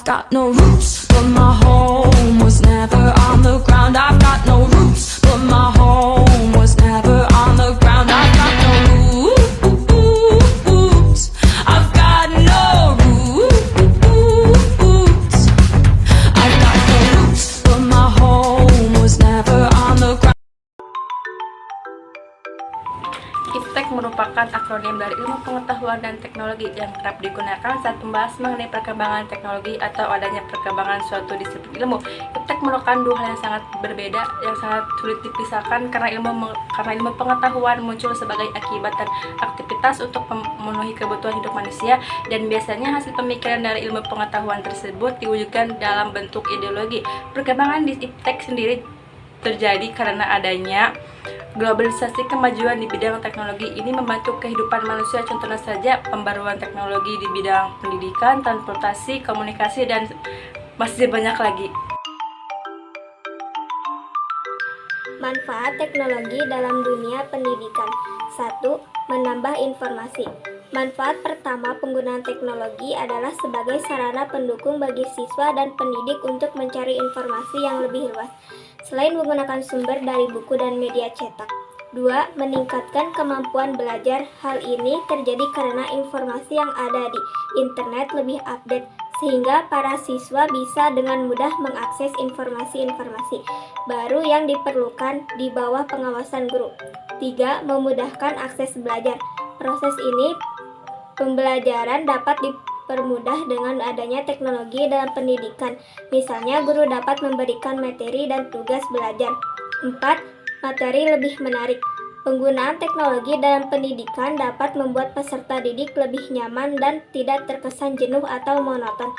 I've got no roots, but my home was never on the ground. I've got no roots, but my home was never on the ground. I've got no roots. I've got no roots. I've got no roots, but my home was never on the ground. IPTEK merupakan akronim dari Ilmu Pengetahuan dan Teknologi yang kerap digunakan saat membahas mengenai perkembangan teknologi atau adanya perkembangan suatu disiplin ilmu. IPTEK merupakan dua hal yang sangat berbeda, yang sangat sulit dipisahkan karena ilmu pengetahuan muncul sebagai akibat dan aktivitas untuk memenuhi kebutuhan hidup manusia, dan biasanya hasil pemikiran dari ilmu pengetahuan tersebut diwujudkan dalam bentuk ideologi. Perkembangan di IPTEK sendiri terjadi karena adanya globalisasi. Kemajuan di bidang teknologi ini membantu kehidupan manusia, contohnya saja pembaruan teknologi di bidang pendidikan, transportasi, komunikasi, dan masih banyak lagi. Manfaat teknologi dalam dunia pendidikan. 1. Menambah informasi. Manfaat pertama penggunaan teknologi adalah sebagai sarana pendukung bagi siswa dan pendidik untuk mencari informasi yang lebih luas, selain menggunakan sumber dari buku dan media cetak. 2. Meningkatkan kemampuan belajar. Hal ini terjadi karena informasi yang ada di internet lebih update, sehingga para siswa bisa dengan mudah mengakses informasi-informasi baru yang diperlukan di bawah pengawasan guru. 3. Memudahkan akses belajar. Proses ini pembelajaran dapat dipermudah dengan adanya teknologi dalam pendidikan. Misalnya, guru dapat memberikan materi dan tugas belajar. 4. Materi lebih menarik. Penggunaan teknologi dalam pendidikan dapat membuat peserta didik lebih nyaman dan tidak terkesan jenuh atau monoton.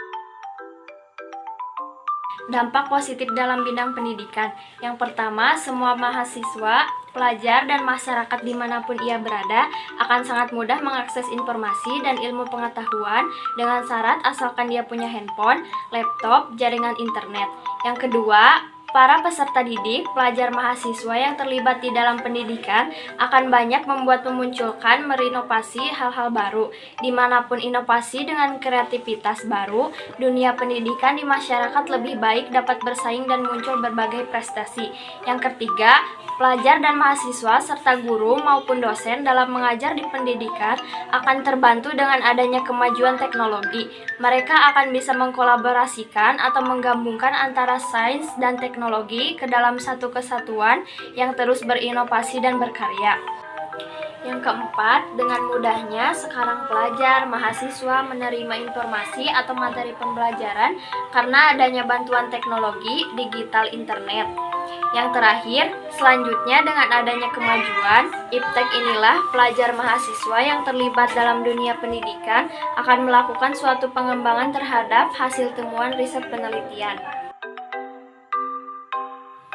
Dampak positif dalam bidang pendidikan. Yang pertama, semua mahasiswa, pelajar, dan masyarakat dimanapun ia berada akan sangat mudah mengakses informasi dan ilmu pengetahuan dengan syarat asalkan dia punya handphone, laptop, jaringan internet. Yang kedua, para peserta didik, pelajar mahasiswa yang terlibat di dalam pendidikan akan banyak memunculkan, berinovasi hal-hal baru. Dimanapun inovasi dengan kreativitas baru, dunia pendidikan di masyarakat lebih baik dapat bersaing dan muncul berbagai prestasi. Yang ketiga, pelajar dan mahasiswa serta guru maupun dosen dalam mengajar di pendidikan akan terbantu dengan adanya kemajuan teknologi. Mereka akan bisa mengkolaborasikan atau menggabungkan antara sains dan teknologi ke dalam satu kesatuan yang terus berinovasi dan berkarya. Yang keempat, dengan mudahnya sekarang pelajar, mahasiswa menerima informasi atau materi pembelajaran karena adanya bantuan teknologi, digital, internet. Yang terakhir, selanjutnya dengan adanya kemajuan, IPTEK inilah pelajar mahasiswa yang terlibat dalam dunia pendidikan akan melakukan suatu pengembangan terhadap hasil temuan riset penelitian.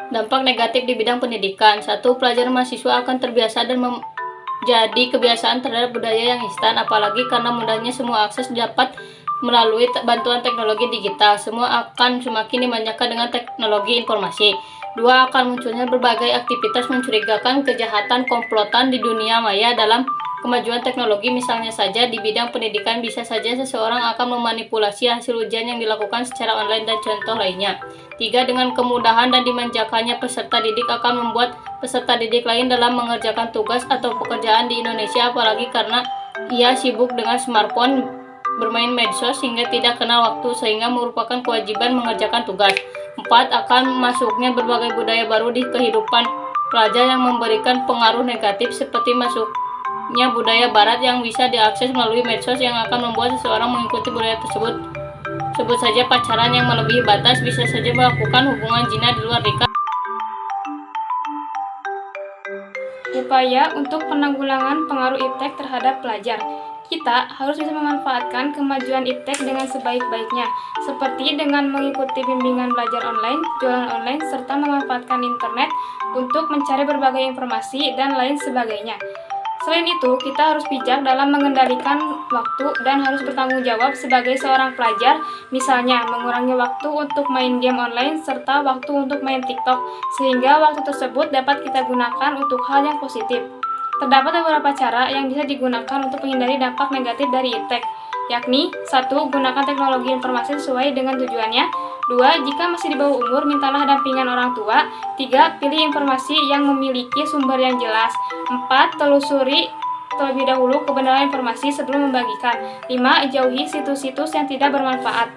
Dampak negatif di bidang pendidikan. 1. Pelajar mahasiswa akan terbiasa dan menjadi kebiasaan terhadap budaya yang instan, apalagi karena mudahnya semua akses dapat melalui bantuan teknologi digital. Semua akan semakin dimanjakan dengan teknologi informasi. 2. Akan munculnya berbagai aktivitas mencurigakan, kejahatan, komplotan di dunia maya dalam kemajuan teknologi. Misalnya saja di bidang pendidikan, bisa saja seseorang akan memanipulasi hasil ujian yang dilakukan secara online dan contoh lainnya. 3. Dengan kemudahan dan dimanjakannya peserta didik akan membuat peserta didik lain dalam mengerjakan tugas atau pekerjaan di Indonesia, apalagi karena ia sibuk dengan smartphone, bermain medsos hingga tidak kenal waktu, sehingga merupakan kewajiban mengerjakan tugas. 4. Akan masuknya berbagai budaya baru di kehidupan pelajar yang memberikan pengaruh negatif, seperti masuknya budaya barat yang bisa diakses melalui medsos yang akan membuat seseorang mengikuti budaya tersebut. Sebut saja pacaran yang melebihi batas, bisa saja melakukan hubungan zina di luar nikah. Upaya untuk penanggulangan pengaruh IPTEK terhadap pelajar. Kita harus bisa memanfaatkan kemajuan IPTEK dengan sebaik-baiknya, seperti dengan mengikuti bimbingan belajar online, jualan online, serta memanfaatkan internet untuk mencari berbagai informasi dan lain sebagainya. Selain itu, kita harus bijak dalam mengendalikan waktu dan harus bertanggung jawab sebagai seorang pelajar, misalnya mengurangi waktu untuk main game online serta waktu untuk main TikTok, sehingga waktu tersebut dapat kita gunakan untuk hal yang positif. Terdapat beberapa cara yang bisa digunakan untuk menghindari dampak negatif dari IPTEK. yakni 1. Gunakan teknologi informasi sesuai dengan tujuannya. 2. Jika masih di bawah umur, mintalah dampingan orang tua. 3. Pilih informasi yang memiliki sumber yang jelas. 4. Telusuri terlebih dahulu kebenaran informasi sebelum membagikan. 5. Jauhi situs-situs yang tidak bermanfaat.